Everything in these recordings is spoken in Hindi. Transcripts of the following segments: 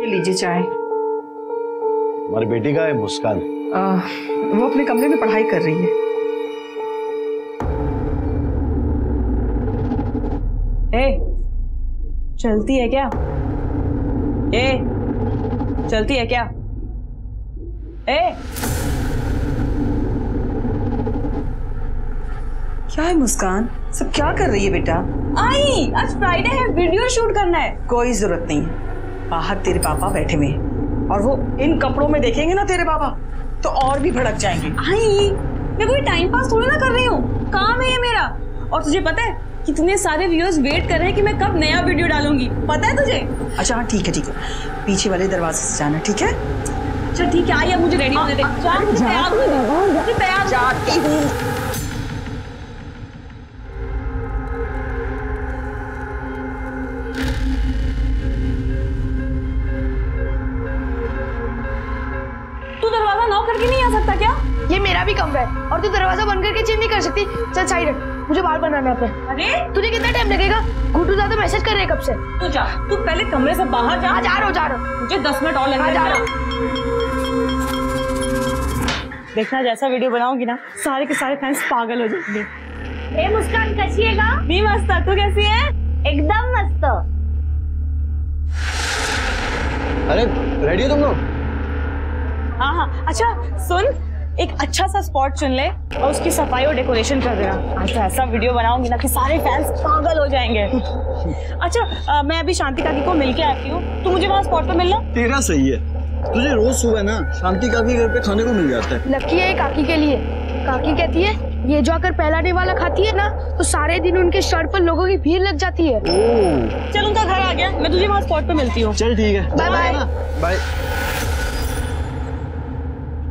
ये लीजिए चाय। हमारी बेटी का है मुस्कान। वो अपने कमरे में पढ़ाई कर रही है। चलती है क्या? चलती है क्या? क्या है मुस्कान, सब क्या कर रही है बेटा? आई, आज फ्राइडे है, वीडियो शूट करना है। कोई जरूरत नहीं है, बाहर तेरे पापा बैठे हुए हैं और वो इन कपड़ों में देखेंगे ना तेरे पापा तो और भी भड़क जाएंगे। आई, मैं कोई टाइम पास थोड़ी ना कर रही हूँ, काम है ये मेरा। और तुझे पता है कितने सारे व्यूअर्स वेट कर रहे हैं कि मैं कब नया वीडियो डालूंगी, पता है तुझे? अच्छा हाँ ठीक है, पीछे वाले दरवाजे से जाना, ठीक है? अच्छा ठीक है, आई मुझे रेडी होने दे। तैयार जाती हूँ। तू दरवाजा नॉक करके नहीं आ सकता क्या? ये मेरा भी कमरा है और तू दरवाजा बंद करके चेंज नहीं कर सकती। चल साइड हट, मुझे बाल बनाना है अपने। अरे तुझे कितना टाइम लगेगा? गुड्डू ज्यादा मैसेज कर रहे हैं कब से। तू जा, तू पहले कमरे से बाहर जा। जा रहा हूँ। मुझे 10 मिनट और लगेंगे। जा रहा हूँ। देखना जैसा वीडियो बनाऊंगी ना, सारे के सारे फैंस पागल हो जाएंगे। ए मुस्कान कैसी है? मी मस्त, तू कैसी है? एकदम मस्त। अरे रेडी हो तुम लोग? हाँ, अच्छा सुन, एक अच्छा सा स्पॉट चुन ले और उसकी सफाई और डेकोरेशन कर देना। आज तो ऐसा वीडियो बनाऊंगी ना कि सारे फैंस पागल हो जाएंगे। अच्छा मैं अभी शांति काकी को मिल के आती हूँ, तू मुझे वहाँ स्पॉट पे मिलना। तेरा सही है, तुझे रोज सुबह ना शांति काकी घर पे खाने को मिल जाता है। लकी है काकी के लिए। काकी कहती है ये जो आकर पहलाने वाला खाती है ना तो सारे दिन उनके शर्ट पर लोगों की भीड़ लग जाती है। चल उनका घर आ गया, मैं तुझे वहाँ स्पॉट पे मिलती हूँ। चल ठीक है, बाय बाय। बाय।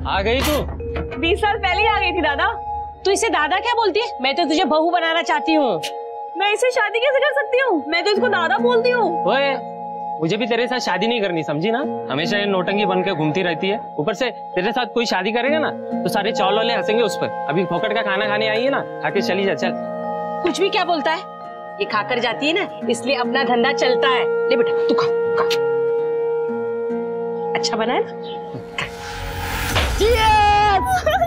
आ गई तू? 20 साल पहले ही आ गई थी दादा। तू इसे दादा क्या बोलती है? मैं तो तुझे बहू बनाना चाहती हूँ। मैं इसे शादी कैसे कर सकती हूँ? मैं तो इसको दादा बोलती हूँ। ओए, मुझे भी तेरे साथ शादी नहीं करनी, समझी ना? हमेशा ये नौटंकी बन के घूमती रहती है। ऊपर से तेरे साथ कोई शादी करेगा ना तो सारे चौल वाले हंसेंगे उस पर। अभी फोकट का खाना खाने आई है ना, खाके चली जा। चल। कुछ भी क्या बोलता है? ये खाकर जाती है ना, इसलिए अपना धंधा चलता है। ले बेटा तू खा। अच्छा बना है ना?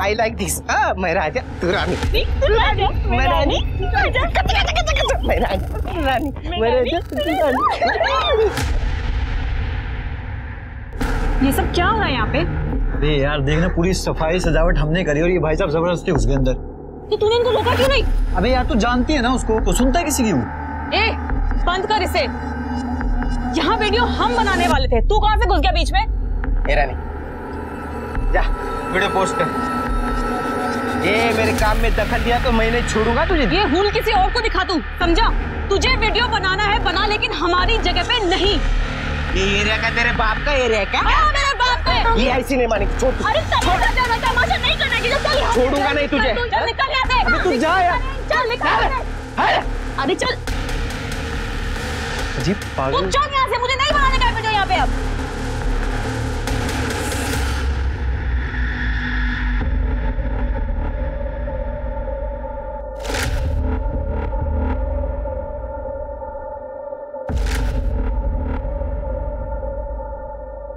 I like this. मैं राजा, तू रानी। मैं रानी। मैं रानी, मैं राजा, तू रानी। ये सब क्या हो रहा है यहाँ पे? अरे यार देखना, पूरी सफाई सजावट हमने करी और ये भाई साहब जबरदस्ती घुस गए अंदर। तो तूने इनको रोका क्यों नहीं? अबे यार तू जानती है ना उसको, तो सुनता है किसी की? ए, बंद कर इसे। यहाँ वीडियो हम बनाने वाले थे, तू कहाँ से घुस गया बीच में? ए रानी, जा वीडियो पोस्ट कर। ये मेरे काम में दखल दिया तो मैं नहीं छोड़ूंगा तुझे। ये हुल किसी और को दिखा तू, समझा? तुझे वीडियो बनाना है बना, लेकिन हमारी जगह पे नहीं। ये एरिया का तेरे बाप का एरिया है क्या? हाँ, मेरे बाप का है। ये ऐसी नहीं मानेगी, छोड़। अरे तमाशा नहीं करना कि चल यहाँ से। छोड़ूंगा नहीं तुझे। चल निकल यहाँ से। अबे तू जा यार। चल निकल। अरे चल। अजीब तू पागल। चल यहाँ से, मुझे नहीं बनाने का वीडियो यहाँ पे अब।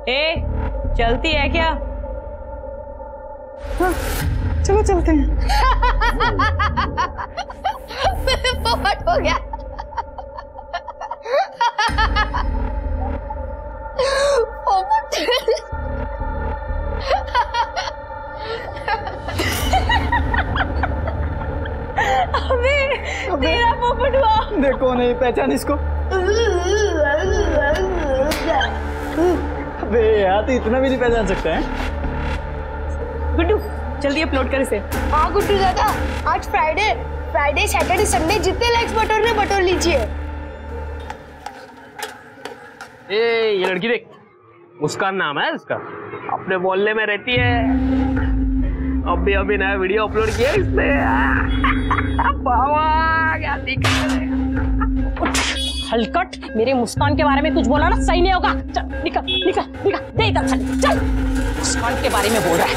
ए, चलती है क्या? हाँ, चलो चलते हैं। पोपट हो गया। पोपट। अबे तेरा पोपट हुआ। देखो नहीं पहचान इसको। अबे यार तो इतना भी नहीं पहचान सकते हैं। गुड्डू जल्दी अपलोड कर इसे। हाँ गुड्डू दादा, आज फ्राइडे सैटरडे संडे जितने लाइक्स बटोरने बटोर लीजिए। ये लड़की देख, मुस्कान नाम है इसका, अपने मोहल्ले में रहती है। अभी नया वीडियो अपलोड किया इसने। क्या दिख हलकट, मेरे मुस्कान के बारे में कुछ बोला ना सही नहीं होगा। चल निकल निकल निकल, दे इधर चल। मुस्कान के बारे में बोल रहा है।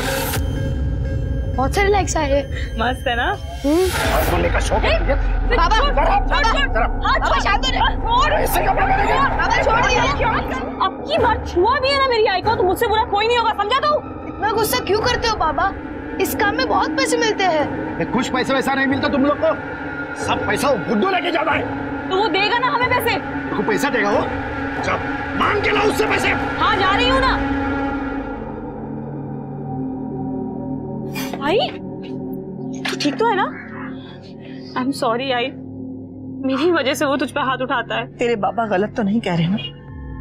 बहुत सारे लाइक्स आए। मस्त है ना? बोलने का शौक है तुझे? बाबा जरा छोड़, जरा हाथ छोड़, शांत हो जा। ऐसे कपड़ा पहनेगा? बाबा छोड़ दिया। अब की बार छुआ भी है ना मेरी आई को तो मुझसे बुरा कोई नहीं होगा, समझा तू? इतना गुस्सा क्यों करते हो बाबा? इस काम में बहुत पैसे मिलते हैं। कुछ पैसे वैसा नहीं मिलता तुम लोग को, सब पैसा गुड्डू लेके जाता है। तो वो देगा ना हमें पैसे? तो पैसा देगा वो, जब मांग के लाओ उससे पैसे। हाँ जा रही हूँ ना। आई तू ठीक तो है ना? आई एम सॉरी आई, मेरी वजह से वो तुझ पे हाथ उठाता है। तेरे बाबा गलत तो नहीं कह रहे ना?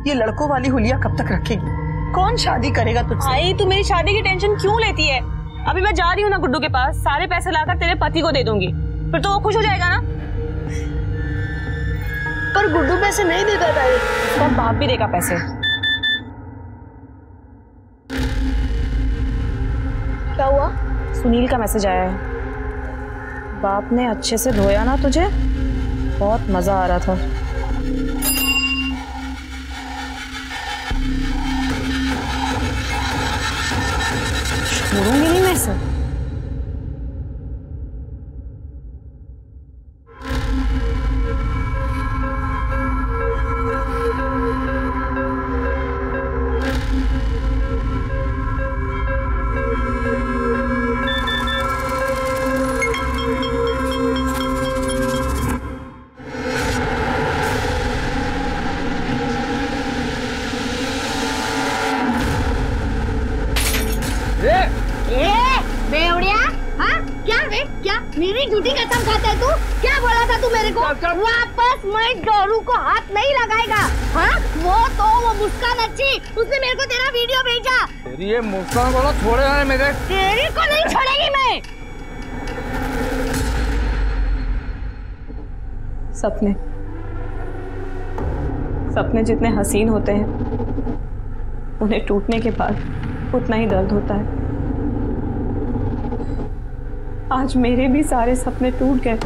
ये लड़कों वाली हुलिया कब तक रखेगी? कौन शादी करेगा तुझसे? आई तू मेरी शादी की टेंशन क्यों लेती है? अभी मैं जा रही हूँ ना गुड्डू के पास, सारे पैसे लाकर तेरे पति को दे दूंगी, फिर तो वो खुश हो जाएगा ना। पर गुड्डू पैसे नहीं देता था। और बाप भी देगा पैसे। क्या हुआ? सुनील का मैसेज आया है, बाप ने अच्छे से धोया ना तुझे, बहुत मजा आ रहा था। छोड़ूंगी नहीं मैं इसे। मेरी झूठी कसम खाता है तू? क्या बोला था तू मेरे को? वापस मैं डोरू को हाथ नहीं लगाएगा। हाँ वो मुस्कान अच्छी, उसने मेरे को तेरा वीडियो भेजा। तेरी ये मुस्कान वाला छोड़ेगा मेरे? तेरी को नहीं छोड़ेगी मैं। सपने सपने जितने हसीन होते हैं, उन्हें टूटने के बाद उतना ही दर्द होता है। आज मेरे भी सारे सपने टूट गए।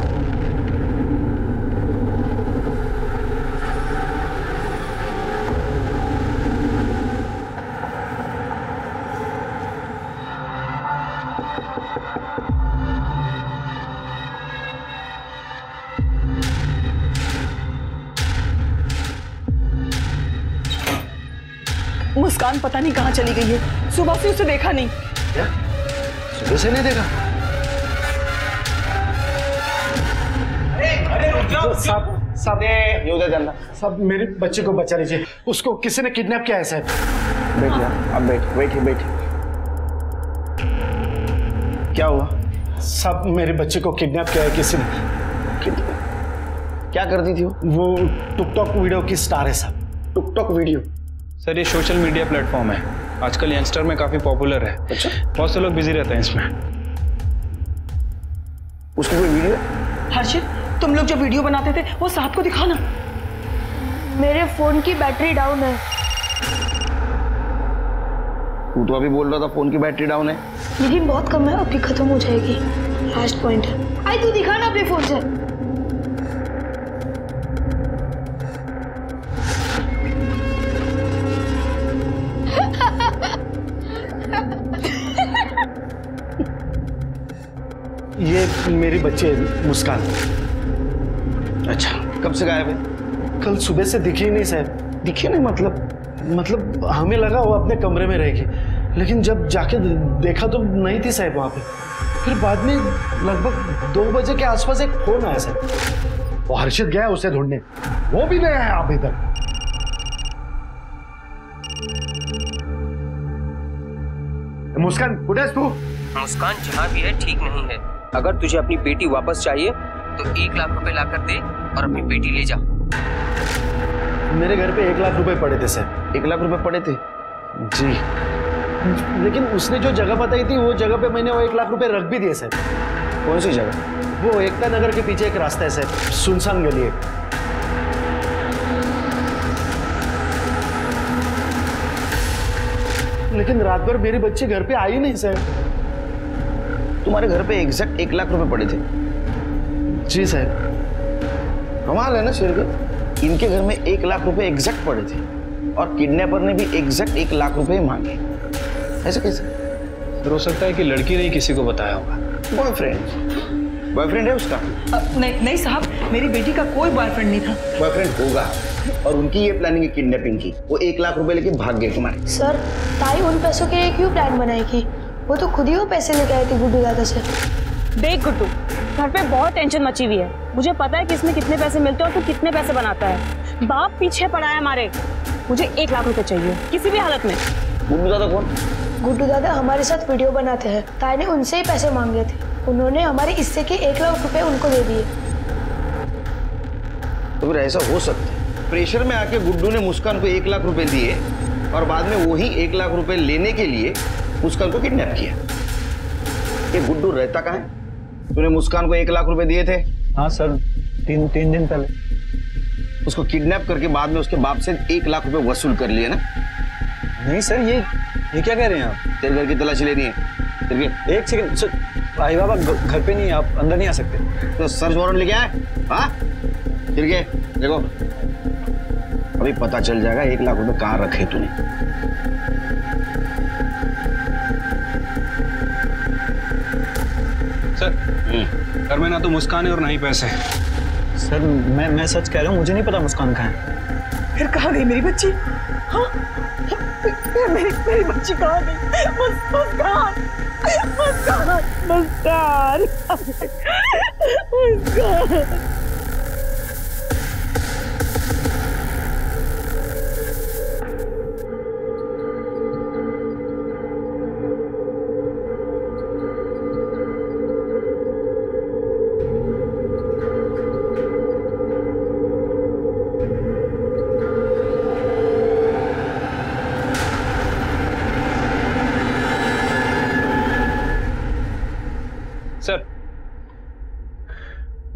मुस्कान पता नहीं कहाँ चली गई है, सुबह से उसे देखा नहीं। क्या? सुबह से नहीं देखा? सब ये उधर जाना। सब मेरे बच्चे को बचा लीजिए, उसको किसी ने किडनैप किया है साहब। बैठिए, अब बैठिए। क्या हुआ? सब मेरे बच्चे को किडनैप किया है किसी ने। क्या करती थी वो टिकटॉक वीडियो की स्टार है साहब। TikTok video? सर ये सोशल मीडिया प्लेटफॉर्म है, आजकल यंगस्टर में काफी पॉपुलर है। अच्छा, बहुत से लोग बिजी रहते हैं इसमें। उसकी कोई वीडियो? हर्षित, तुम लोग जो वीडियो बनाते थे वो साहब को दिखाना। मेरे फोन की बैटरी डाउन है। तू तो अभी बोल रहा था फोन की बैटरी डाउन है। लेकिन बहुत कम है, अभी खत्म हो जाएगी। लास्ट पॉइंट है। आई तू दिखाना अपने फोन से। ये मेरी बच्चे मुस्कान। अच्छा, कब से गायब है? कल सुबह से दिखी ही नहीं साहब। दिखी नहीं मतलब हमें लगा वो अपने कमरे में रहेगी, लेकिन जब जाके देखा तो नहीं थी साहब वहां पे। फिर बाद में लगभग 2 बजे के आसपास एक फोन आया साहब। वो हर्षित गया उसे ढूंढने, वो भी नहीं आया अभी तक। मुस्कान कुछ तू? मुस्कान जहाँ भी है ठीक नहीं है। अगर तुझे अपनी बेटी वापस चाहिए तो 1 लाख रुपए ला कर दे और अपनी बेटी ले जा। मेरे घर पे 1 लाख रुपए पड़े थे सर। 1 लाख रुपए पड़े थे? जी, लेकिन उसने जो जगह बताई थी वो जगह पे मैंने वो 1 लाख रुपए रख भी दिए सर। कौन सी जगह? वो एकता नगर के पीछे एक रास्ता है सर, सुनसान गली है। लेकिन रात भर मेरे बच्चे घर पे आई नहीं सर। तुम्हारे घर पे एग्जैक्ट 1 लाख रुपए पड़े थे? जी सर। कमाल है ना शेरगढ़, इनके घर में 1 लाख रुपए एग्जैक्ट पड़े थे और किडनैपर ने भी एग्जैक्ट 1 लाख रुपए मांगे। ऐसे कैसे? हो सकता है कि लड़की ने किसी को बताया होगा। बॉयफ्रेंड। बॉयफ्रेंड है उसका? नहीं साहब, मेरी बेटी का कोई बॉयफ्रेंड नहीं था। बॉयफ्रेंड होगा, और उनकी ये प्लानिंग है किडनैपिंग की। वो 1 लाख रुपए लेके भाग गए तुम्हारे। सर, ताई उन पैसों के लिए क्यों प्लान बनाएगी? वो तो खुद ही वो पैसे लेके आई थी गुड्डू दादा से। देख गुड्डू, घर पे बहुत टेंशन मची हुई है। मुझे पता है कि इसमें कितने पैसे मिलते हैं और तू कितने पैसे बनाता है। बाप पीछे पड़ा है हमारे। मुझे 1 लाख रुपए चाहिए किसी भी हालत में। गुड्डू दादा कौन? गुड्डू दादा हमारे साथ वीडियो बनाते हैं। ताई ने उनसे ही पैसे मांगे थे, उन्होंने हमारे हिस्से के 1 लाख रुपए उनको दे दिए। तो फिर ऐसा हो सकता है, प्रेशर में आके गुड्डू ने मुस्कान को 1 लाख रुपए दिए और बाद में वही 1 लाख रुपए लेने के लिए मुस्कान को किडनैप किया। ये गुड्डू रहता कहाँ है? तूने मुस्कान को 1 लाख रुपए दिए थे? हाँ सर, तीन दिन पहले। उसको किडनैप करके बाद में उसके बाप से 1 लाख रुपए वसूल कर लिए ना? नहीं सर, ये क्या कह रहे हैं आप? तेरे घर की तलाशी लेनी है। तेरे एक सेकंड सर, भाई बाबा घर पे नहीं है, आप अंदर नहीं आ सकते। तो सर्च वारंट लेके आए? हाँ, फिर के देखो, अभी पता चल जाएगा 1 लाख रुपए कहाँ रखे तूने। सर, घर में ना तो मुस्कान है और ना ही पैसे। सर मैं सच कह रहा हूँ, मुझे नहीं पता मुस्कान कहाँ है। फिर कहाँ गई मेरी बच्ची? हाँ, मेरी बच्ची कहाँ गई? मुस्कान। सर,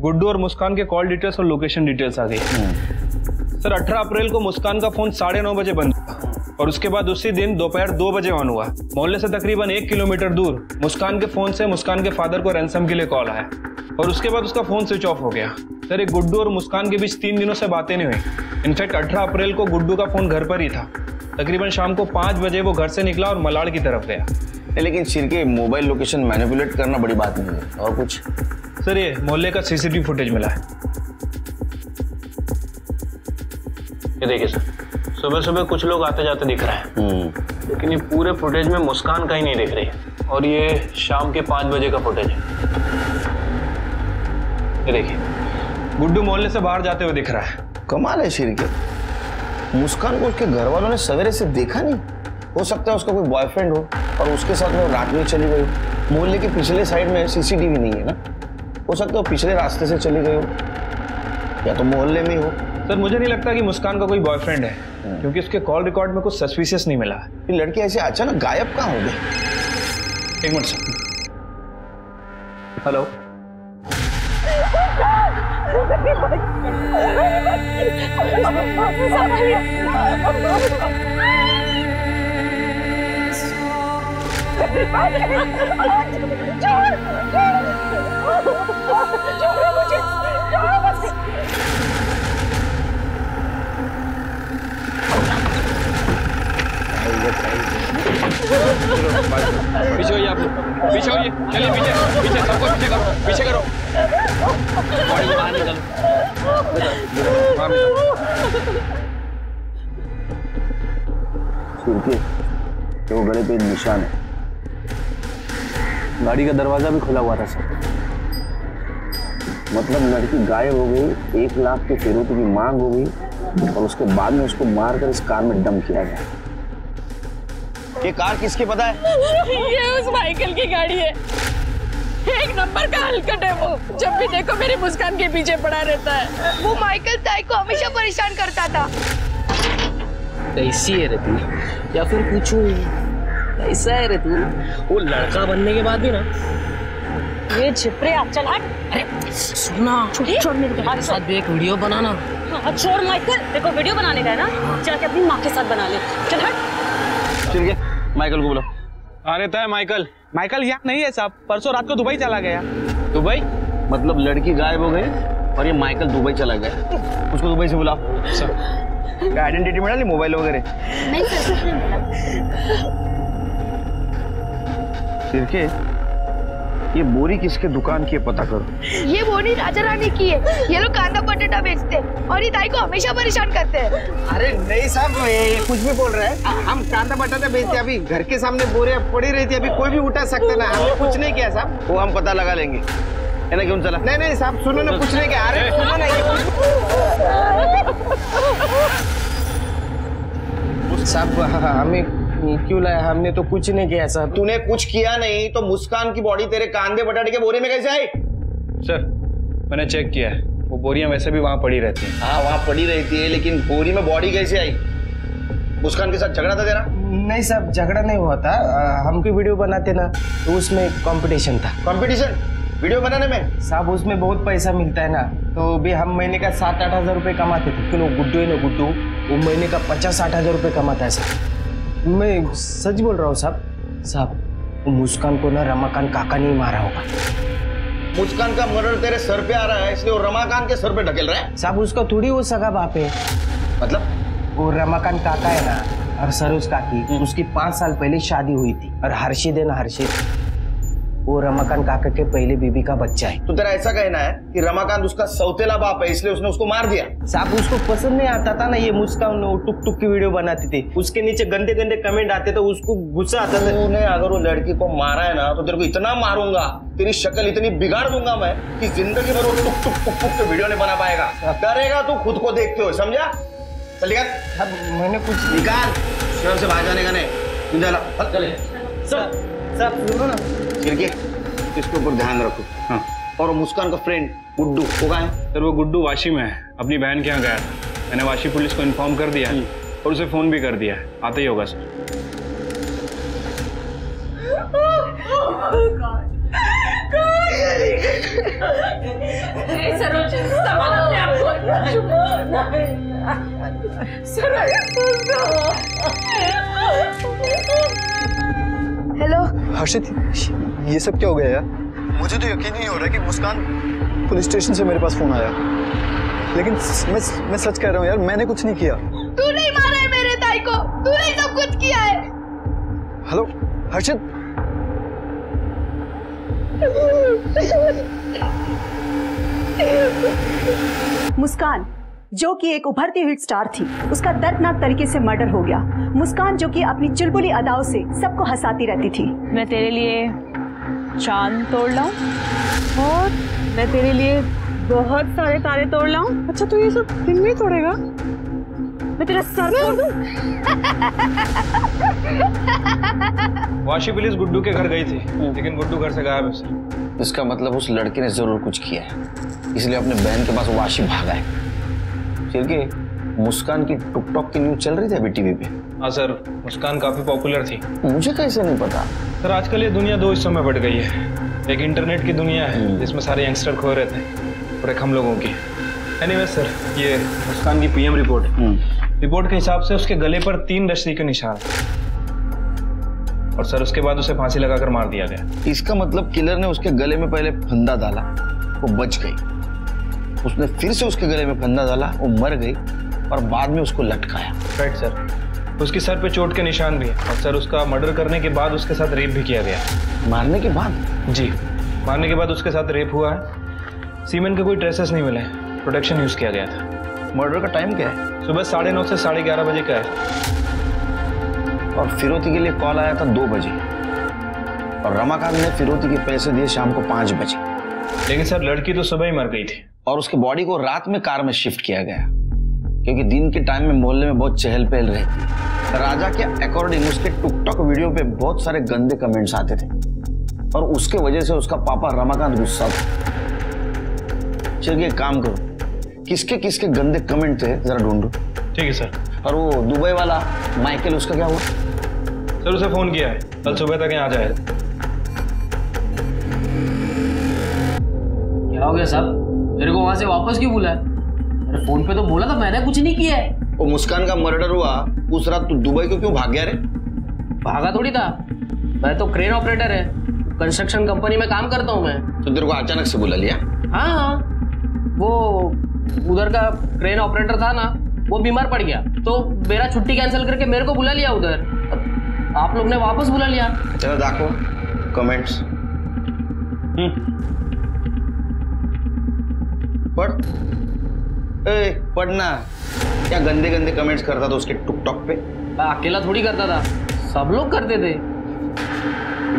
गुड्डू और मुस्कान के कॉल डिटेल्स और लोकेशन डिटेल्स आ गई। सर, 18 अप्रैल को मुस्कान का फोन 9:30 बजे बंद हुआ और उसके बाद उसी दिन दोपहर 2 बजे ऑन हुआ। मोहल्ले से तकरीबन 1 किलोमीटर दूर मुस्कान के फोन से मुस्कान के फादर को रैंसम के लिए कॉल आया और उसके बाद उसका फोन स्विच ऑफ हो गया। सर, एक गुड्डू और मुस्कान के बीच 3 दिनों से बातें नहीं हुई। इनफैक्ट 18 अप्रैल को गुड्डू का फोन घर पर ही था। तकरीबन शाम को 5 बजे वो घर से निकला और मलाड़ की तरफ गया। लेकिन शिरके, मोबाइल लोकेशन मैनिपुलेट करना बड़ी बात नहीं है। और कुछ? सर, ये मोहल्ले का सीसीटीवी फुटेज मिला है। ये देखिए सर, सुबह सुबह कुछ लोग आते जाते दिख रहे हैं, लेकिन ये पूरे फुटेज में मुस्कान कहीं नहीं दिख रही है। और ये शाम के 5 बजे का फुटेज है। ये देखिए, गुड्डू मोहल्ले से बाहर जाते हुए दिख रहा है। कमाल है शिरके, मुस्कान को उसके घर वालों ने सवेरे से देखा नहीं। हो सकता है उसका कोई बॉयफ्रेंड हो और उसके साथ में रात में चली गई हो। मोहल्ले के पिछले साइड में सीसीटीवी नहीं है ना, हो सकता है वो पिछले रास्ते से चली गई हो या तो मोहल्ले में हो। सर, मुझे नहीं लगता कि मुस्कान का कोई बॉयफ्रेंड है, क्योंकि उसके कॉल रिकॉर्ड में कुछ सस्पिशियस नहीं मिला है। ये लड़की ऐसे अचानक गायब कहाँ हो गई? 1 मिनट सर। हेलो, पीछे होइए आप लोग, पीछे होइए, चलिए पीछे, पीछे सबको पीछे करो, पीछे करो। बॉडी को बाहर निकालो। वो गले पे निशान है। गाड़ी का दरवाजा भी खुला हुआ था सर। मतलब लड़की गायब हो गई, 1 लाख के फिरौती की मांग हो गई और उसके बाद में उसको मारकर इस कार में डंप किया गया। ये कार किसकी पता है? ये उस माइकल की गाड़ी है। 1 नंबर का हलकट है वो। जब भी देखो मेरी मुस्कान के पीछे पड़ा रहता है। वो माइकल ताई को हमेशा परेशान करता था। कैसी है रे तू, या फिर पूछूं कैसा है रे तू? वो लड़का बनने के बाद भी ना ये छिपरे, आप चल हट। अरे सुना, छोड़ मेरे को। मेरे साथ भी एक वीडियो बनाना। हाँ, छोड़ माइकल, देखो वीडियो बनाने का है ना, जाके अपनी माँ के साथ बना ले। चल हट। चल गया, माइकल को बुलाओ। आ रहता है माइकल। माइकल यहाँ नहीं है साहब, परसों रात को दुबई चला गया। दुबई? मतलब लड़की गायब हो गई और ये माइकल दुबई चला गया। उसको दुबई से बुलाओ। सर, क्या आइडेंटिटी मिला? नहीं, मोबाइल वगैरह? नहीं सर, कुछ नहीं मिला। शिरके, ये बोरी किसके दुकान की है पता करो। ये बोरी राजा रानी की है। ये लोग कांदा बटाटा बेचते हैं और ये ताई को हमेशा परेशान करते हैं। अरे नहीं साहब, ये कुछ भी बोल रहे हैं। हम कांदा बटाटा बेचते हैं, अभी घर के सामने बोरियां पड़ी रहती है, अभी कोई भी उठा सकता ना। हमने कुछ नहीं किया साहब। वो हम पता लगा लेंगे। है ना, क्यों चला? नहीं साहब, सुनो ना, कुछ नहीं किया। अरे सुनो ना, साहब हमें क्यों लाया? हमने तो कुछ नहीं किया साहब। तूने कुछ किया नहीं तो मुस्कान की बॉडी तेरे कांदे बटाटे के बोरे में कैसे आई? सर मैंने चेक किया है, वो बोरियां वैसे भी वहां पड़ी रहती हैं। हाँ वहां पड़ी रहती है, लेकिन बोरी में बॉडी कैसे आई? मुस्कान के साथ झगड़ा था तेरा? नहीं साहब, झगड़ा नहीं हुआ था। हमको वीडियो बनाते ना, तो उसमें कंपटीशन था। कंपटीशन वीडियो बनाने में? साहब उसमें बहुत पैसा मिलता है ना, तो भी हम महीने का 7-8 हजार रुपये कमाते थे। लेकिन वो गुड्डू है ना, गुड्डू, वो महीने का 50-60 हजार रुपये कमाता है साहब। मैं सच बोल रहा हूँ साहब, वो मुस्कान को ना रमाकांत काका नहीं मारा होगा। मुस्कान का मर्डर तेरे सर पे आ रहा है, इसलिए वो रमाकांत के सर पे ढकेल रहा है? साहब उसका थोड़ी वो सगा बाप है। मतलब? वो रमाकांत काका है ना, और सरोज काकी, उसकी 5 साल पहले शादी हुई थी। और हर्षित है ना, हर्षित, वो रमाकांत काका के पहले बीबी का बच्चा है। तो तेरा ऐसा कहना है कि रमाकांत उसका सौतेला बाप है, इसलिए उसने उसको मार दिया? साहब उसको पसंद नहीं आता था ना ये मुस्कान, टुक टुक की वीडियो बनाती थी, उसके नीचे गंदे गंदे कमेंट आते तो उसको गुस्सा आता था। तूने अगर वो लड़की को मारा है ना, तो तेरे को इतना मारूंगा, तेरी शक्ल इतनी बिगाड़ दूंगा मैं कि जिंदगी भर वो टुक टुक टुक टुक के वीडियो नहीं बना पाएगा। डरेगा तू खुद को देखते हो, समझा? चल निकाल। मैंने कुछ निकाल, शहर से बाहर जाने का नहीं। चले सब सुनो ना, खिड़की इसके ऊपर ध्यान रखो। हाँ। और मुस्कान का फ्रेंड गुड्डू वो कहाँ है? सर वो गुड्डू वाशी में है, अपनी बहन के यहाँ गया था। मैंने वाशी पुलिस को इन्फॉर्म कर दिया है और उसे फोन भी कर दिया है, आते ही होगा सर। हेलो हर्षित, ये सब क्या हो गया यार? मुझे तो यकीन नहीं हो रहा कि मुस्कान पुलिस स्टेशन से मेरे पास फोन आया, लेकिन मैं सच कह रहा हूँ यार, मैंने कुछ नहीं किया। तू नहीं मारा है मेरे ताई को, तूने सब कुछ किया है। हेलो हर्षित। मुस्कान जो कि एक उभरती हुई स्टार थी, उसका दर्दनाक तरीके से मर्डर हो गया। मुस्कान जो कि अपनी चुलबुली अदाओं से सबको हंसाती रहती थी। मैं तेरे लिए चांद तोड़ लाऊं और मैं तेरे लिए बहुत सारे तारे तोड़ लाऊं। अच्छा तू ये सब दिन में तोड़ेगा? मैं तेरा सर तोड़ दूं। वाशी पुलिस गुड्डू के घर गई थी, लेकिन गुड्डू घर से गायब है। इसका मतलब उस लड़के ने जरूर कुछ किया है, इसलिए अपने बहन के पास वाशी भागा है। के मुस्कान की टुकटॉक की न्यूज चल रही थी अभी टीवी पे। हाँ सर, मुस्कान काफी पॉपुलर थी। मुझे कैसे नहीं पता? सर आजकल ये दुनिया दो हिस्सों में बढ़ गई है, एक इंटरनेट की दुनिया है जिसमें सारे यंगस्टर खो रहे थे, और एक हम लोगों की। एनीवे सर, ये मुस्कान की पीएम रिपोर्ट है। रिपोर्ट के हिसाब से उसके गले पर 3 रस्सी के निशान, और सर उसके बाद उसे फांसी लगाकर मार दिया गया। इसका मतलब किलर ने उसके गले में पहले फंदा डाला, वो बच गई, उसने फिर से उसके गले में फंदा डाला, वो मर गई, और बाद में उसको लटकाया। Right sir. उसकी सर पे चोट के निशान भी है, और सर उसका मर्डर करने के बाद उसके साथ रेप भी किया गया। मारने के बाद? जी, मारने के बाद उसके साथ रेप हुआ है। सीमेन के कोई ट्रेसेस नहीं मिले, प्रोटेक्शन यूज किया गया था। मर्डर का टाइम क्या है? सुबह 9:30 से 11:30 बजे का है। और फिरौती के लिए कॉल आया था 2 बजे, और रमाकांत ने फिरौती के पैसे दिए शाम को 5 बजे। लेकिन सर लड़की तो सुबह ही मर गई थी, और उसके बॉडी को रात में कार में शिफ्ट किया गया, क्योंकि दिन के टाइम में मोहल्ले में बहुत चहल पहल रहती है। राजा के अकॉर्डिंग उसके टिकटॉक वीडियो पे बहुत सारे गंदे कमेंट्स आते थे, और उसके वजह से उसका पापा रमाकांत गुस्सा था। चलिए एक काम करो, किसके किसके गंदे कमेंट थे जरा ढूंढो। ठीक है सर। और वो दुबई वाला माइकल, उसका क्या हुआ? सर उसे फोन किया है, कल सुबह तक यहाँ आ जाएगा। क्या हो गया साहब, मेरे को वहां से वापस क्यों बुलाया? अरे फोन पे तो बोला था मैंने कुछ नहीं किया है। वो मुस्कान का मर्डर हुआ उस रात, तू दुबई को क्यों भाग गया रे? भागा थोड़ी था, मैं तो क्रेन ऑपरेटर है, कंस्ट्रक्शन कंपनी में काम करता हूँ मैं। तो तेरे को अचानक से बुला लिया? हाँ, वो उधर का क्रेन ऑपरेटर था ना, वो बीमार पड़ गया, तो मेरा छुट्टी कैंसिल करके मेरे को बुला लिया उधर। आप लोग ने वापस बुला लिया। चलो देखो कमेंट्स। पढ़। पढ़ना क्या गंदे गंदे कमेंट्स करता था उसके टिकटॉक पे? मैं अकेला थोड़ी करता था, सब लोग करते थे।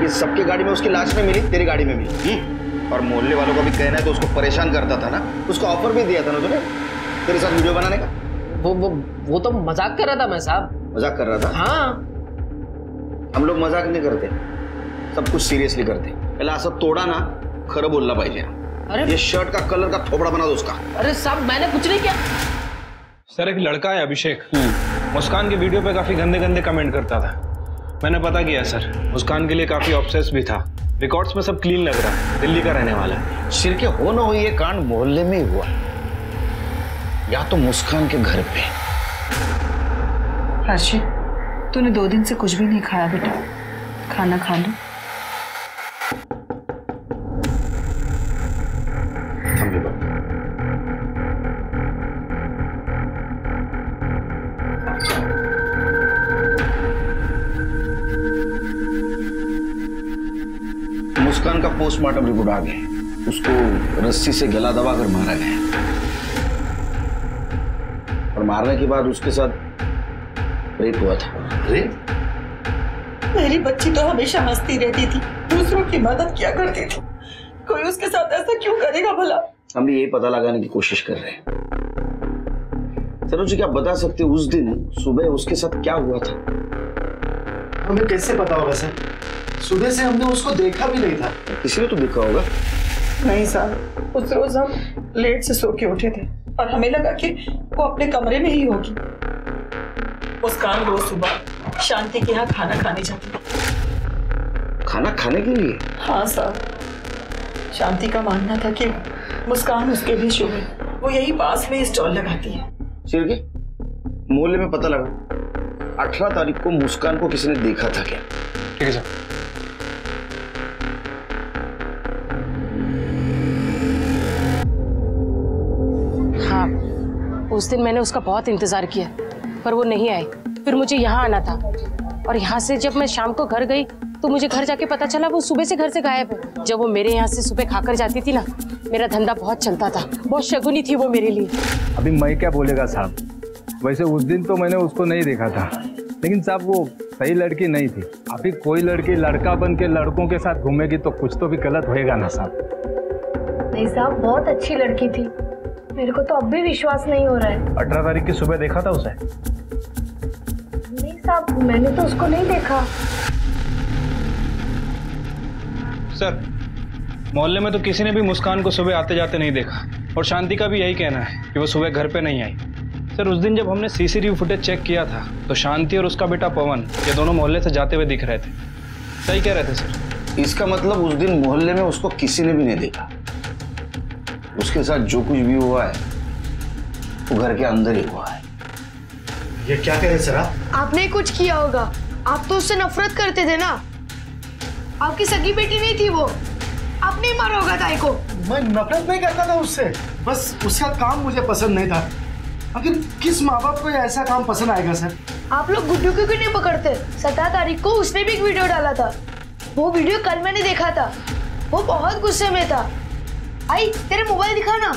ये सबकी गाड़ी में उसकी लाश नहीं मिली, तेरी गाड़ी में मिली। और मोहल्ले वालों का भी कहना है तो उसको परेशान करता था ना, उसको ऑफर भी दिया था ना तूने तेरे साथ वीडियो बनाने का। वो तो मजाक कर रहा था मैं साहब। मजाक कर रहा था? हाँ। हम लोग मजाक नहीं करते, सब कुछ सीरियसली करते। पहले असं तोड़ा ना, खरं बोलला पाहिजे। अरे ये शर्ट का कलर का थोपड़ा बना दो उसका। अरे साहब मैंने कुछ नहीं किया। सर एक लड़का है अभिषेक, मुस्कान के वीडियो पे काफी गंदे गंदे कमेंट करता था। मैंने पता किया सर, मुस्कान के लिए काफी ऑब्सेस भी था। रिकॉर्ड्स में सब क्लीन लग रहा है, दिल्ली का रहने वाला है। सिर के हो ना हो ये कांड मोहल्ले में ही हुआ, या तो मुस्कान के घर पे। हर्षित, तूने 2 दिन से कुछ भी नहीं खाया बेटा, खाना खा लो। मुस्कान का पोस्टमार्टम रिपोर्ट आ गया, उसको रस्सी से गला दबाकर मारा गया और मारने के बाद उसके साथ रेप हुआ था। रेप? मेरी बच्ची तो हमेशा हंसती रहती थी, दूसरों की मदद किया करती थी, कोई उसके साथ ऐसा क्यों करेगा भला? हम भी यही पता लगाने की कोशिश कर रहे हैं। सरोज जी क्या बता सकते उस दिन सुबह उसके साथ क्या हुआ था? हमें कैसे पता होगा सर, सुबह से हमने उसको देखा भी नहीं था। किसी ने तो देखा होगा। नहीं साहब, उस रोज हम लेट से सो के उठे थे और हमें लगा कि वो अपने कमरे में ही होगी। मुस्कान रोज सुबह शांति के यहाँ खाना खाने जाती थी। खाना खाने के लिए? हाँ साहब, शांति का मानना था कि मुस्कान उसके भी शुभ है, वो यही पास में स्टॉल लगाती है। चिरके मोहल्ले में पता लगा 18 तारीख को मुस्कान को किसी ने देखा था क्या? ठीक है सर। हाँ, उस दिन मैंने उसका बहुत इंतजार किया पर वो नहीं आई। फिर मुझे यहाँ आना था और यहाँ से जब मैं शाम को घर गई तो मुझे घर जाके पता चला वो सुबह से घर से गायब है। जब वो मेरे यहाँ से सुबह खाकर जाती थी ना, मेरा धंधा बहुत चलता था, बहुत शगुनी थी वो मेरे लिए। अभी मैं क्या बोलेगा साहब, वैसे उस दिन तो मैंने उसको नहीं देखा था, लेकिन साहब वो सही लड़की नहीं थी। अभी कोई लड़की लड़का बन के लड़कों के साथ घूमेगी तो कुछ तो भी गलत होएगा ना साहब। नहीं साहब, बहुत अच्छी लड़की थी, मेरे को तो अब भी विश्वास नहीं हो रहा है। 18 तारीख की सुबह देखा था उसे? नहीं साहब, मैंने तो उसको नहीं देखा। सर मोहल्ले में तो किसी ने भी मुस्कान को सुबह आते जाते नहीं देखा और शांति का भी यही कहना है कि वो सुबह घर पे नहीं आई। सर उस दिन जब हमने सीसीटीवी फुटेज चेक किया था तो शांति और उसका बेटा पवन ये दोनों मोहल्ले से जाते हुए दिख रहे थे। सही कह रहे थे सर। इसका मतलब उस दिन मोहल्ले में उसको किसी ने भी नहीं देखा। उसके साथ जो कुछ भी हुआ है वो घर के अंदर ही हुआ है। ये क्या कह रहे सर आप? आपने कुछ किया होगा, आप तो उससे नफरत करते थे ना। आपकी सगी बेटी नहीं थी वो, आपने ही मारा होगा ताई को। मैं नफरत नहीं करता था उससे, बस उसका काम मुझे पसंद नहीं था। आखिर किस माँ बाप को ऐसा काम पसंद आएगा सर? आप लोग गुड्डू क्यों नहीं पकड़ते? 17 तारीख को उसने भी एक वीडियो डाला था, वो वीडियो कल मैंने देखा था, वो बहुत गुस्से में था। आई तेरे मोबाइल दिखा ना।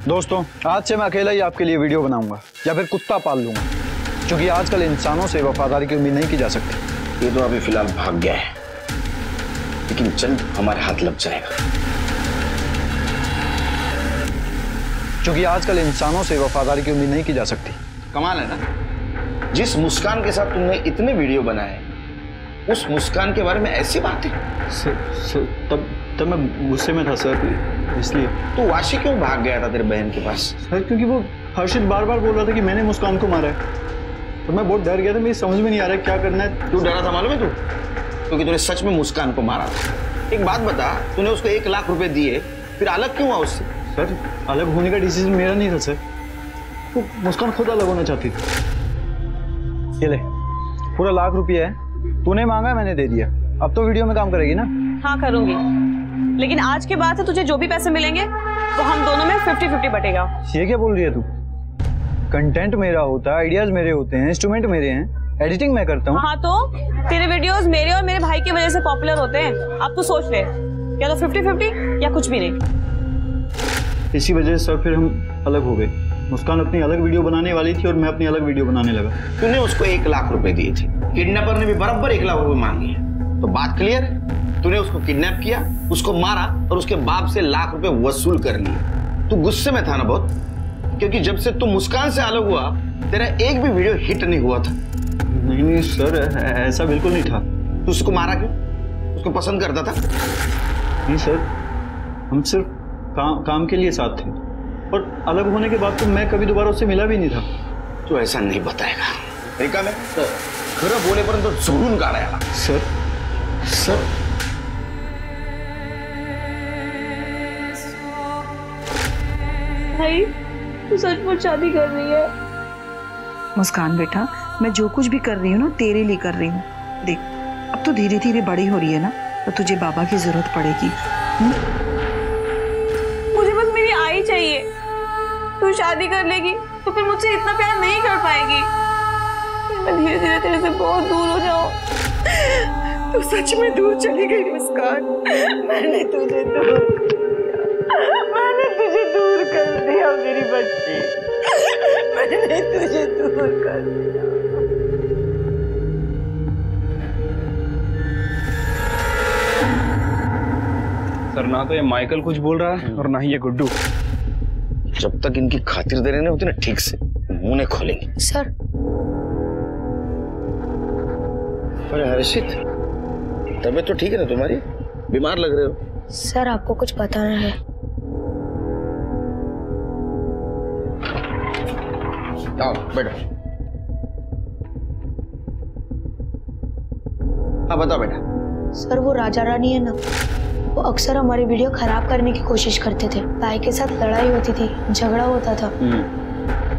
दोस्तों, आज से मैं अकेला ही आपके लिए वीडियो बनाऊंगा या फिर कुत्ता पाल लूंगा, क्योंकि आजकल इंसानों से वफादारी की उम्मीद नहीं की जा सकती। ये तो अभी फिलहाल भाग गया है, लेकिन जल्द हमारे हाथ लग जाएगा। क्योंकि आजकल इंसानों से वफादारी की उम्मीद नहीं की जा सकती। कमाल है ना, जिस मुस्कान के साथ तुमने इतने वीडियो बनाए उस मुस्कान के बारे में ऐसी बातें। तब मैं गुस्से में था सर, इसलिए। तो वाशी क्यों भाग गया था तेरे बहन के पास? सर क्योंकि वो हर्षित बार बार बोल रहा था कि मैंने मुस्कान को मारा है, तो मैं बहुत डर गया था। मेरी समझ में नहीं आ रहा है क्या करना है। तू डरा था मालूम है तू? क्योंकि तूने सच में मुस्कान को मारा था। एक बात बता, तूने उसको 1 लाख रुपए दिए, फिर अलग क्यों हुआ उससे? सर अलग होने का डिसीजन मेरा नहीं था सर, तो मुस्कान खुद अलग होना चाहती थी। ये ले, पूरा 1 लाख रुपया है, तूने मांगा मैंने दे दिया। अब तो वीडियो में काम करेगी ना? हाँ करूंगी, लेकिन आज के बाद से तुझे जो भी पैसे मिलेंगे वो हम दोनों में 50-50 बटेगा। ये क्या बोल रही है तू? कंटेंट मेरा होता है, आइडियाज मेरे होते हैं, इंस्ट्रूमेंट मेरे हैं, एडिटिंग मैं करता हूँ। हाँ तो तेरे वीडियोस मेरे और मेरे भाई की वजह से पॉपुलर होते हैं। अब तू सोच ले, या तो 50-50 या कुछ भी नहीं। इसी वजह से सर फिर हम अलग हो गए। मुस्कान अपनी अलग वीडियो बनाने वाली थी और मैं अपनी अलग वीडियो बनाने लगा। तूने उसको 1 लाख रुपए दिए थे, किडनैपर ने भी बराबर 1 लाख रुपए मांग लिए, तो बात क्लियर है। तूने उसको किडनैप किया, उसको मारा और उसके बाप से लाख रुपए वसूल कर लिए। तू गुस्से में था ना बहुत, क्योंकि जब से तू मुस्कान से अलग हुआ तेरा एक भी वीडियो हिट नहीं हुआ था। नहीं सर, ऐसा बिल्कुल नहीं था। तू उसको मारा क्यों? उसको पसंद करता था? नहीं सर, हम सिर्फ काम के लिए साथ थे और अलग होने के बाद तो मैं कभी दोबारा उससे मिला भी नहीं था। तू ऐसा नहीं बताएगा रिका में खरं बोलेपर्यंत तो जोडून काढायला। सर भाई तू सचमुच शादी कर रही है? मुस्कान बेटा, मैं जो कुछ भी कर रही हूँ ना तेरे लिए कर रही हूँ। देख अब तो धीरे धीरे बड़ी हो रही है ना, तो तुझे बाबा की जरूरत पड़ेगी। मुझे बस मेरी आई चाहिए। तू शादी कर लेगी तो फिर मुझसे इतना प्यार नहीं कर पाएगी। मैं धीरे धीरे तेरे से बहुत दूर हो जाऊं। तू सच में दूर चली गई मुस्कान। मैंने तुझे दूर कर दिया मेरी बच्ची। मैंने तुझे दूर कर दिया। सर ना तो ये माइकल कुछ बोल रहा है और ना ही ये गुड्डू। जब तक इनकी खातिरदारी नहीं होती ना ठीक से, मुंह नहीं खोलेंगे। सर अरे हर्षित, तबीयत तो ठीक है ना तुम्हारी? बीमार लग रहे हो। सर आपको कुछ बताना है। आओ बैठो। हाँ बताओ बेटा। सर वो राजा रानी है ना, वो अक्सर हमारी वीडियो खराब करने की कोशिश करते थे। ताई के साथ लड़ाई होती थी, झगड़ा होता था।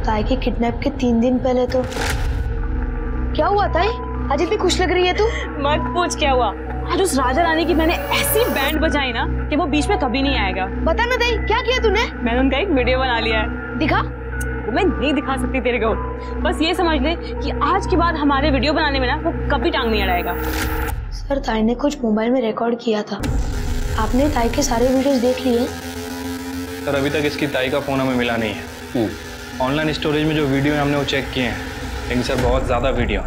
ताई के किडनैप के 3 दिन पहले तो क्या हुआ ताई? आज इतनी खुश लग रही है तू। मत पूछ क्या हुआ। आज उस राजा रानी की मैंने ऐसी बैंड बजाई ना कि वो बीच में कभी नहीं आएगा। बता ना ताई क्या किया तूने? मैंने उनका एक वीडियो बना लिया है। दिखा। वो मैं नहीं दिखा सकती तेरे को, बस ये समझ ले कि आज के बाद हमारे वीडियो बनाने में ना वो कभी टांग नहीं अड़ाएगा। सर ताई ने कुछ मोबाइल में रिकॉर्ड किया था। आपने ताई के सारे वीडियोस देख लिए? सर अभी तक इसकी ताई का फोन हमें मिला नहीं है। ऑनलाइन स्टोरेज में जो वीडियो हमने वो चेक किए हैं, लेकिन सर बहुत ज्यादा वीडियो।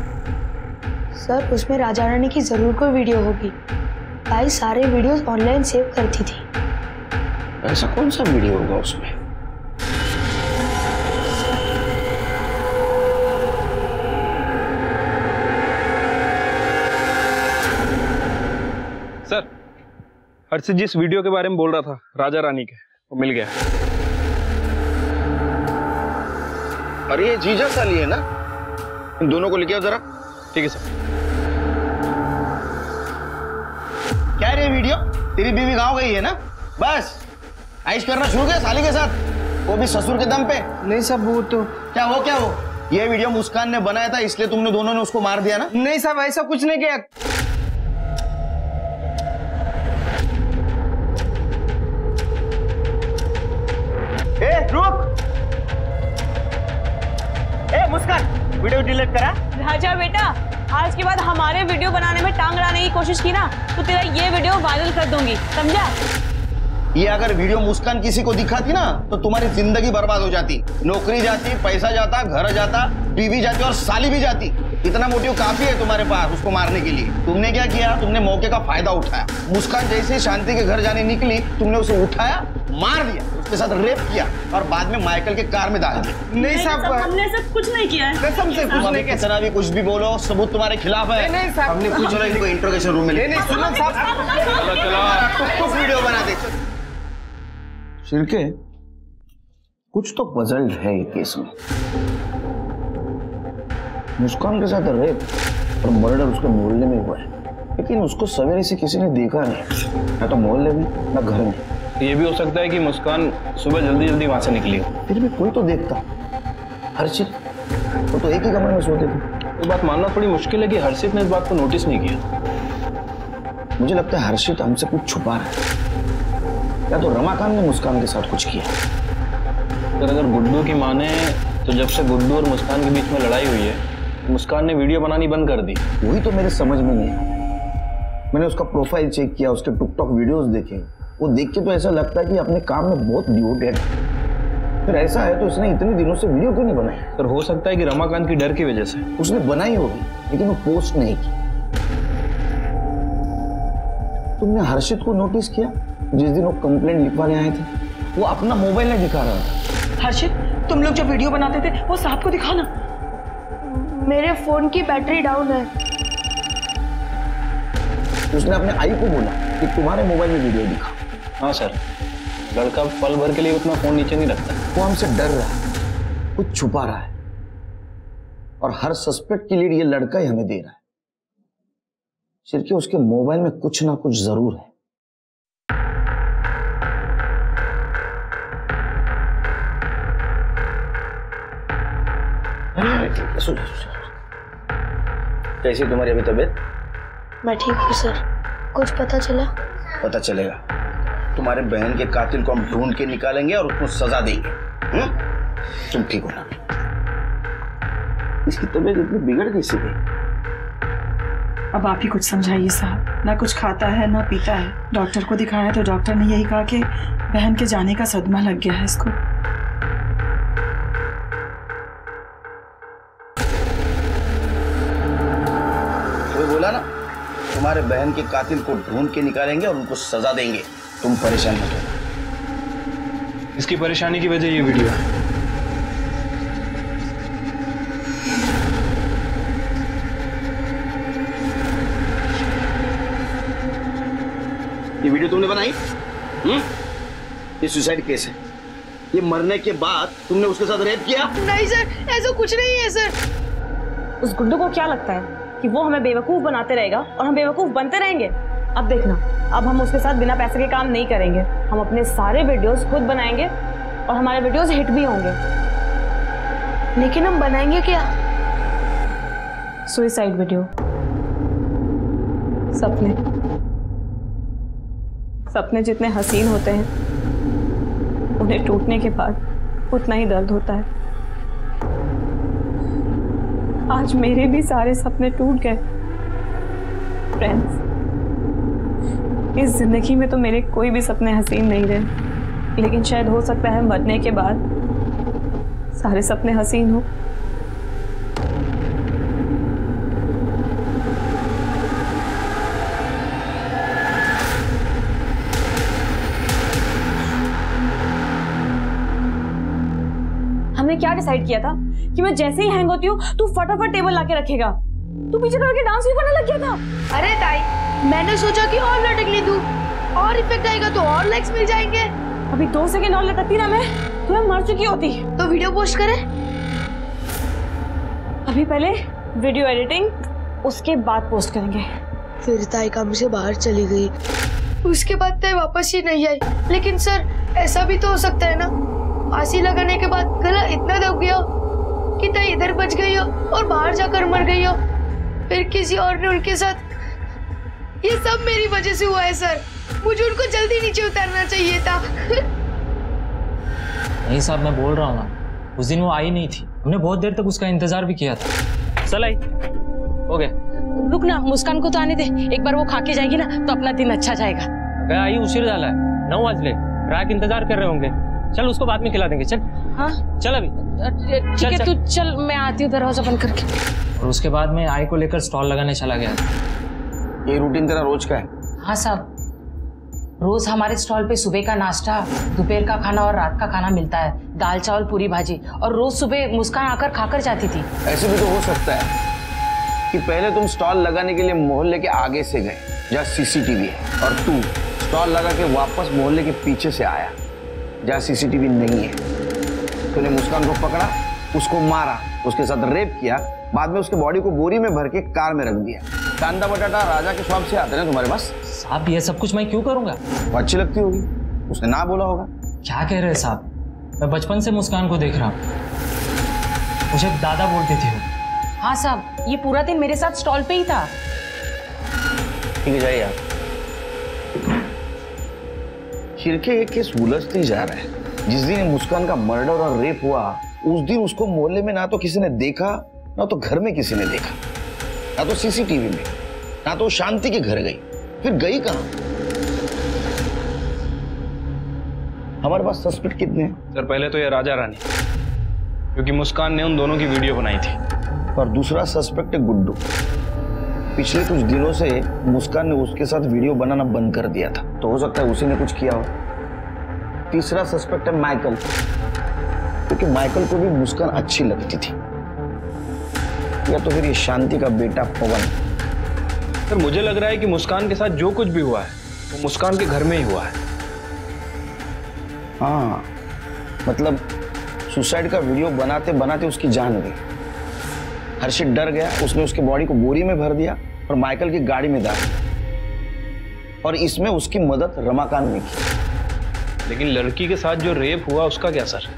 सर उसमें राजा रानी की जरूर कोई वीडियो होगी। ताई सारे वीडियोस ऑनलाइन सेव करती थी। ऐसा कौन सा वीडियो होगा उसमें? सर हर्षित जिस वीडियो के बारे में बोल रहा था राजा रानी के, वो मिल गया। अरे ये जीजा साली है ना, इन दोनों को लेके आओ जरा। ठीक है सर। क्या रे वीडियो? तेरी बीवी गाँव गई है ना, बस ऐश करना शुरू किया साली के साथ, वो भी ससुर के दम पे। नहीं साहब वो तो क्या वो ये वीडियो मुस्कान ने बनाया था इसलिए तुमने दोनों ने उसको मार दिया ना? नहीं साहब ऐसा कुछ नहीं किया। रुक। मुस्कान वीडियो डिलीट करा। राजा बेटा, आज के बाद हमारे वीडियो बनाने में टांग अड़ाने की कोशिश की ना तो तेरा ये वीडियो वायरल कर दूंगी, समझा? ये अगर वीडियो मुस्कान किसी को दिखाती ना तो तुम्हारी जिंदगी बर्बाद हो जाती। नौकरी जाती, पैसा जाता, घर जाता, बीवी जाती और साली भी जाती। इतना मोटिव काफी है तुम्हारे पास उसको मारने के लिए। तुमने क्या किया? तुमने मौके का फायदा उठाया। मुस्कान जैसे शांति के घर जाने निकली, तुमने उसे उठाया, मार दिया, उसके साथ रेप किया और बाद में माइकल के कार में डाल दिया। नहीं साहब, हमने ऐसा कुछ नहीं किया है। कसम से कुछ नहीं किया। कितना भी कुछ भी बोलो, सबूत तुम्हारे खिलाफ है। नहीं साहब, हमने कुछ चलो इनको इंट्रोगेशन रूम में नहीं सुनो साहब, कुछ वीडियो बना दे। शिरके, कुछ तो पजल्ड है ये केस में। मुस्कान के साथ रेप और मर्डर उसके मोहल्ले में हुआ है, लेकिन उसको सवेरे से किसी ने देखा नहीं, ना तो मोहल्ले में ना घर में। ये भी हो सकता है कि मुस्कान सुबह जल्दी जल्दी वहां से निकली हो। फिर भी कोई तो देखता। हर्षित वो तो एक ही कमरे में सोते थे। ये बात मानना थोड़ी मुश्किल है कि हर्षित ने इस बात को नोटिस नहीं किया। मुझे लगता है हर्षित हमसे कुछ छुपा रहा है, या तो रमाकांत ने मुस्कान के साथ कुछ किया। अगर गुड्डू की माने तो जब से गुड्डू और मुस्कान के बीच में लड़ाई हुई है, मुस्कान ने वीडियो बनानी बंद कर दी। वही तो मेरे समझ में नहीं आया। मैंने उसका प्रोफाइल चेक किया, उसके टिकटॉक वीडियोस देखे, वो देख के तो ऐसा लगता है कि अपने काम में बहुत डिवोटेड है। फिर ऐसा है तो उसने इतने दिनों से वीडियो क्यों नहीं बनाई? सर हो सकता है कि रमाकांत की डर की वजह से। उसने बनाई होगी लेकिन वो पोस्ट नहीं की। तुमने हर्षित को नोटिस किया? जिस दिन वो कंप्लेंट लिखवाने आए थे, वो अपना मोबाइल नहीं दिखा रहा था। हर्षित, तुम लोग जो वीडियो बनाते थे वो साहब को दिखाना। मेरे फोन की बैटरी डाउन है। उसने अपने आई को बोला कि तुम्हारे मोबाइल में वीडियो दिखा। हाँ सर, लड़का पल भर के लिए उतना फोन नीचे नहीं रखता। वो हमसे डर रहा है, कुछ छुपा रहा है, और हर सस्पेक्ट की लीड ये लड़का ही हमें दे रहा है। सिर्फ उसके मोबाइल में कुछ ना कुछ जरूर है। कैसी तुम्हारी अभी तबीयत? मैं ठीक हूँ सर। कुछ पता चला? पता चलेगा। तुम्हारे बहन के कातिल को हम ढूंढ के निकालेंगे और उसको सजा देंगे। तुम ठीक हो ना? इसकी तबीयत इतनी बिगड़ कैसे गई? अब आप ही कुछ समझाइए साहब। ना कुछ खाता है ना पीता है। डॉक्टर को दिखाया तो डॉक्टर ने यही कहा कि बहन के जाने का सदमा लग गया है इसको। तो बोला ना, तुम्हारे बहन के कातिल को ढूंढ के निकालेंगे और उनको सजा देंगे। तुम परेशान मत होना। इसकी परेशानी की वजह ये वीडियो है। ये वीडियो तुमने बनाई? ये सुसाइड केस है। ये मरने के बाद तुमने उसके साथ रेप किया? नहीं सर, ऐसा कुछ नहीं है सर। उस गुड्डू को क्या लगता है कि वो हमें बेवकूफ बनाते रहेगा और हम बेवकूफ बनते रहेंगे? अब देखना, अब हम उसके साथ बिना पैसे के काम नहीं करेंगे। हम अपने सारे वीडियोस खुद बनाएंगे और हमारे वीडियोस हिट भी होंगे। लेकिन हम बनाएंगे क्या? Suicide video. सपने जितने हसीन होते हैं, उन्हें टूटने के बाद उतना ही दर्द होता है। आज मेरे भी सारे सपने टूट गए। फ्रेंड्स, इस जिंदगी में तो मेरे कोई भी सपने हसीन नहीं रहे, लेकिन शायद हो सकता है मरने के बाद सारे सपने हसीन हो। हमने क्या डिसाइड किया था कि मैं जैसे ही हैंग होती हूँ तू फटाफट टेबल लाके रखेगा। तू पीछे खड़ा के डांस भी करने लग गया था। अरे ताई, मैंने सोचा कि और लटकने दूं, और इफेक्ट आएगा तो और लाइक्स मिल जाएंगे। अभी 2 सेकंड और लटकती ना मैं तो मैं मर चुकी होती। तो वीडियो पोस्ट करें? अभी पहले वीडियो एडिटिंग, उसके बाद पोस्ट करेंगे। फिर ताई काम से बाहर चली गई, उसके बाद ताई वापस ही नहीं आई। लेकिन सर, ऐसा भी तो हो सकता है ना, फांसी लगाने के बाद गला इतना दब गया कि ताई इधर बच गई हो और बाहर जाकर मर गई हो, फिर किसी और ने उनके साथ। ये सब मेरी वजह से हुआ है सर। मुझे उनको जल्दी नीचे उतारना चाहिए था। नहीं साहब, मैं बोल रहा हूँ ना, उस दिन वो आई नहीं थी। हमने बहुत देर तक उसका इंतजार भी किया था। चल आई, हो गया। रुक ना, मुस्कान को तो आने दे। एक बार वो खा के जाएगी ना तो अपना दिन अच्छा जाएगा। क्या आई, उशीर डाला है, 9 बजे ट्रैक इंतजार कर रहे होंगे। चल उसको बाद में खिला देंगे। चल। हाँ चल अभी। ठीक है, तू चल, मैं आती हूँ दरवाजा बंद करके। और उसके बाद में आई को लेकर स्टॉल लगाने चला गया। ये रूटीन तेरा रोज का है? हाँ साहब, रोज हमारे स्टॉल पे सुबह का नाश्ता, दोपहर का खाना और रात का खाना मिलता है। दाल चावल पूरी भाजी, और रोज सुबह मुस्कान आकर खाकर जाती थी। ऐसे भी तो हो सकता है कि पहले तुम स्टॉल लगाने के लिए मोहल्ले के आगे से गए जहाँ सीसीटीवी है, और तू स्टॉल लगा के वापस मोहल्ले के पीछे से आया जहाँ सीसीटीवी नहीं है। तूने मुस्कान को पकड़ा, उसको मारा, उसके साथ रेप किया, बाद में उसके बॉडी को बोरी में भर के कार में रख दिया। कांदा बटाटा राजा के शॉप से आते ना तुम्हारे पास। साहब ये सब कुछ मैं क्यों करूंगा? वो अच्छी लगती होगी, उसने ना बोला होगा। क्या कह रहे हैं साहब? मैं बचपन से मुस्कान को देख रहा हूँ, मुझे दादा बोलती थी वो। हाँ साहब, ये पूरा दिन मेरे साथ स्टॉल पे ही था। ठीक है, जाइए आप। शिरके एक केस उलझती जा रहा है। जिस दिन मुस्कान का मर्डर और रेप हुआ उस दिन उसको मोहल्ले में ना तो किसी ने देखा, ना तो घर में किसी ने देखा, ना तो सीसीटीवी में, ना तो शांति के घर गई। फिर गई कहां? हमारे पास सस्पेक्ट कितने हैं? सर पहले तो ये राजा रानी, क्योंकि मुस्कान ने उन दोनों की वीडियो बनाई थी। और दूसरा सस्पेक्ट है गुड्डू। पिछले कुछ दिनों से मुस्कान ने उसके साथ वीडियो बनाना बंद कर दिया था, तो हो सकता है उसी ने कुछ किया हो। तीसरा सस्पेक्ट है माइकल, क्योंकि माइकल को भी मुस्कान अच्छी लगती थी। या तो फिर ये शांति का बेटा पवन। सर मुझे लग रहा है कि मुस्कान के साथ जो कुछ भी हुआ है वो मुस्कान के घर में ही हुआ है। हाँ, मतलब सुसाइड का वीडियो बनाते बनाते उसकी जान गई। हर्षित डर गया, उसने उसके बॉडी को बोरी में भर दिया और माइकल की गाड़ी में डाल दिया। और इसमें उसकी मदद रमाकांत ने की। लेकिन लड़की के साथ जो रेप हुआ उसका क्या सर?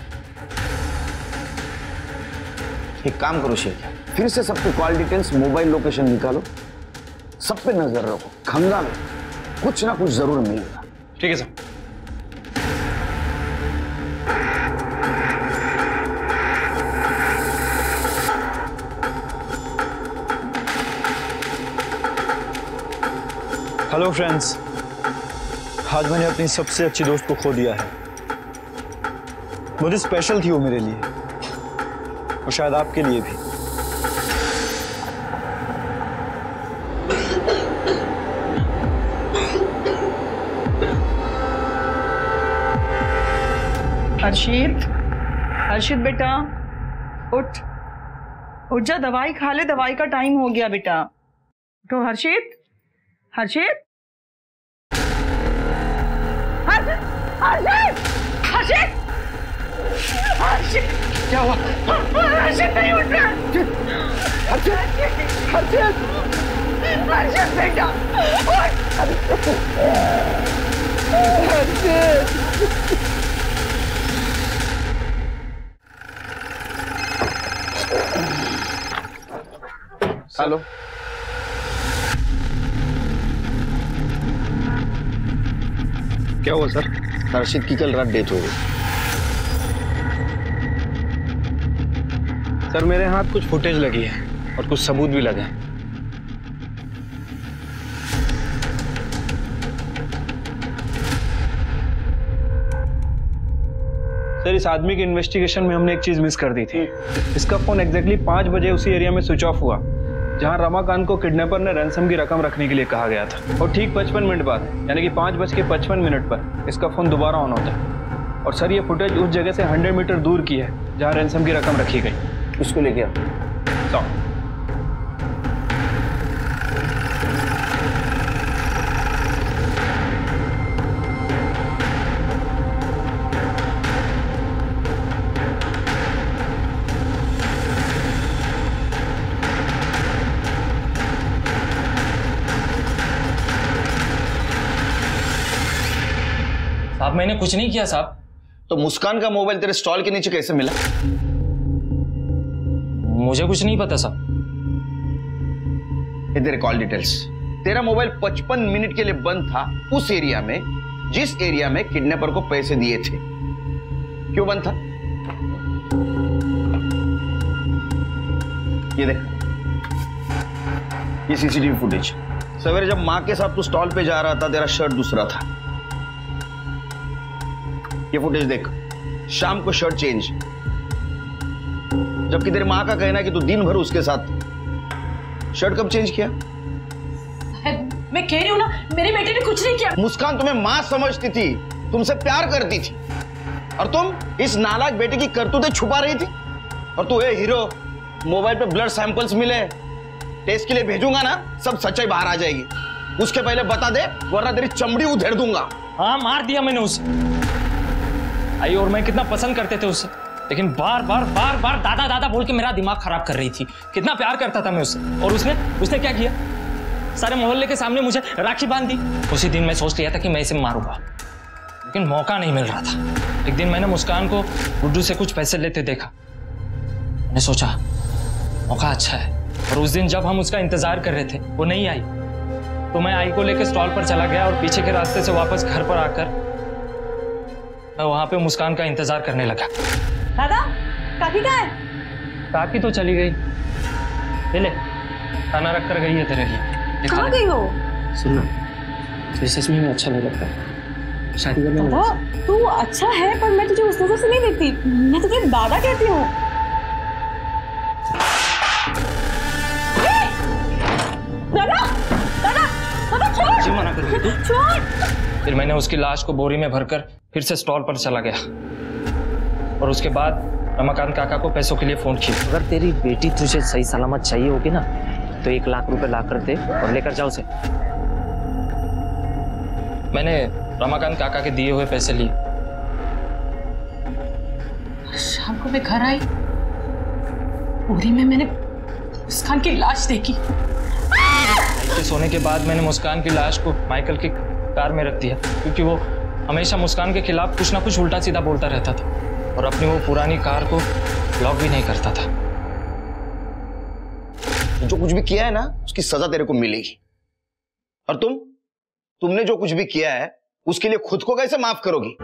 एक काम करो शेख, फिर से सबके कॉल डिटेल्स, मोबाइल लोकेशन निकालो, सब पे नजर रखो, खंगालो, कुछ ना कुछ जरूर मिलेगा। ठीक है सर। हेलो फ्रेंड्स, आज मैंने अपनी सबसे अच्छी दोस्त को खो दिया है। बहुत स्पेशल थी वो मेरे लिए, और शायद आपके लिए भी। हर्षित बेटा उठ जा, दवाई खा ले, दवाई का टाइम हो गया बेटा। तो हर्षित क्या हुआ? हर्षित नहीं उठ रहा। हर्षित बेटा हेलो, क्या हुआ सर? हर्षित की कल रात डेथ हो गई। सर मेरे हाथ कुछ फुटेज लगी है और कुछ सबूत भी लगे हैं। सर इस आदमी के इन्वेस्टिगेशन में हमने एक चीज मिस कर दी थी। इसका फोन एग्जैक्टली 5 बजे उसी एरिया में स्विच ऑफ हुआ जहां रमाकांत को किडनैपर ने रैंसम की रकम रखने के लिए कहा गया था। और ठीक 55 मिनट बाद, यानी कि 5:55 पर इसका फोन दोबारा ऑन होता है। और सर ये फुटेज उस जगह से 100 मीटर दूर की है जहां रैंसम की रकम रखी गई। इसको लेके आओ। साहब मैंने कुछ नहीं किया साहब। तो मुस्कान का मोबाइल तेरे स्टॉल के नीचे कैसे मिला? मुझे कुछ नहीं पता साहब। ये तेरे कॉल डिटेल्स। तेरा मोबाइल 55 मिनट के लिए बंद था उस एरिया में जिस एरिया में किडनैपर को पैसे दिए थे। क्यों बंद था? ये देख, ये सीसीटीवी फुटेज। सवेरे जब मां के साथ तू स्टॉल पे जा रहा था, तेरा शर्ट दूसरा था। ये फुटेज देख, शाम को शर्ट चेंज, जबकि तेरी मां का कहना है कि तू दिन भर उसके साथ। शर्ट कब चेंज किया? मैं कह रही हूं ना, मेरे बेटे ने कुछ नहीं किया। मुस्कान तुम्हें मां समझती थी, तुमसे प्यार करती थी, और तुम इस नालायक बेटे की करतूतें छुपा रही थी। और तू हीरो, मोबाइल पे ब्लड सैंपल्स मिले, टेस्ट के लिए भेजूंगा ना, सब सच्चाई बाहर आ जाएगी। उसके पहले बता दे, वरना तेरी चमड़ी उधेड़ दूंगा। हाँ मार दिया मैंने उसे। आई और मैं कितना पसंद करते थे उसे, लेकिन बार बार दादा दादा बोल के मेरा दिमाग खराब कर रही थी। कितना प्यार करता था मैं उससे, और उसने क्या किया? सारे मोहल्ले के सामने मुझे राखी बांध दी। उसी दिन मैं सोच लिया था कि मैं इसे मारूंगा, लेकिन मौका नहीं मिल रहा था। एक दिन मैंने मुस्कान को गुड्डू से कुछ पैसे लेते देखा। मैंने सोचा मौका अच्छा है, और उस दिन जब हम उसका इंतजार कर रहे थे वो नहीं आई, तो मैं आई को लेकर स्टॉल पर चला गया और पीछे के रास्ते से वापस घर पर आकर मैं वहां पे मुस्कान का इंतजार करने लगा। दादा काकी कहाँ है? काकी तो चली गई। ले खाना रख कर गई है तेरे लिए। कहाँ गई हो? सुनना, तुझे सच में अच्छा नहीं लगता शादी करने में? दादा तू अच्छा है, पर मैं तुझे उस नजर से नहीं देखती। मैं तुझे दादा कहती हूँ। दादा दादा दादा छोड़। जी मना करोगी तू? छोड़। फिर मैंने उसकी लाश को बोरी में भरकर फिर से स्टॉल पर चला गया और उसके बाद रमाकांत काका को पैसों के लिए फोन किया। अगर तेरी बेटी तुझे सही सलामत चाहिए होगी ना, तो 1 लाख रुपए ला कर दे और लेकर जाओ उसे। मैंने रमाकांत काका के दिए हुए पैसे लिए। शाम को मैं घर आई, बोरी में मैंने मुस्कान की लाश देखी। के सोने के बाद मैंने मुस्कान की लाश को माइकल की कार में रख दिया, क्योंकि वो हमेशा मुस्कान के खिलाफ कुछ ना कुछ उल्टा सीधा बोलता रहता था और अपनी वो पुरानी कार को लॉक भी नहीं करता था। जो कुछ भी किया है ना, उसकी सजा तेरे को मिलेगी। और तुमने जो कुछ भी किया है उसके लिए खुद को कैसे माफ करोगी?